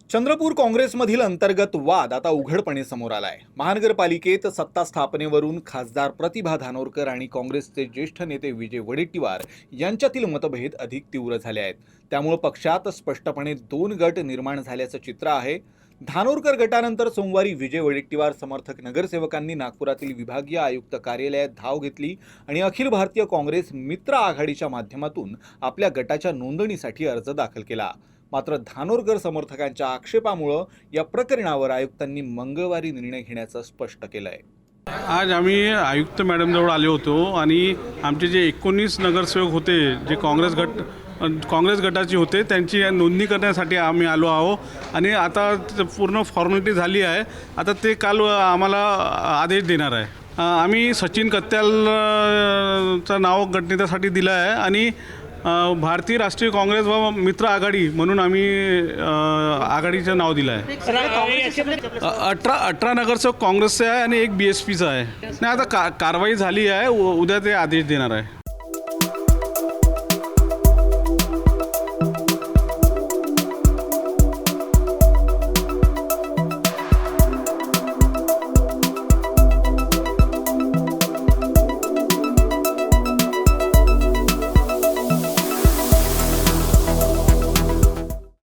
चंद्रपूर काँग्रेसमधील अंतर्गत वाद आता उघडपणे समोर आलाय। महानगरपालिकेत सत्ता स्थापनेवरून खासदार प्रतिभा धानोरकर आणि काँग्रेसचे ज्येष्ठ नेते विजय वडेट्टीवार यांच्यातील मतभेद अधिक तीव्र झाले आहेत। त्यामुळे पक्षात स्पष्टपणे दोन गट निर्माण झाल्याचं चित्र आहे। धानोरकर गटानंतर सोमवारी विजय वडेट्टीवार समर्थक नगरसेवकांनी नागपुरातील विभागीय आयुक्त कार्यालयात धाव घेतली आणि अखिल भारतीय काँग्रेस मित्र आघाडीच्या माध्यमातून आपल्या गटाच्या नोंदणीसाठी अर्ज दाखल केला। मात्र धानोरकर समर्थकांच्या आक्षेपामुळे या प्रकरणावर आयुक्तांनी मंगळवारी निर्णय घेण्याचं स्पष्ट केलंय। आज आम्ही आयुक्त मॅडम जवळ आले होतो आणि आमचे जे 19 नगरसेवक होते जे काँग्रेस गटाचे होते त्यांची नोंदणी करण्यासाठी आम्ही आलो आहोत आणि आता पूर्ण फॉर्मॅलिटी झाली आहे। आता ते काल आम्हाला आदेश देणार आहे। आम्ही सचिन कत्यालचं नाव गटनेत्यासाठी दिलं आहे आणि भारतीय राष्ट्रीय काँग्रेस व मित्र आघाडी म्हणून आम्ही आघाडीचं नाव दिलं आहे। 18 नगरसेवक काँग्रेसचे आहे आणि एक BSPचा आहे। नाही आता कारवाई झाली आहे, उद्या ते आदेश देणार आहे।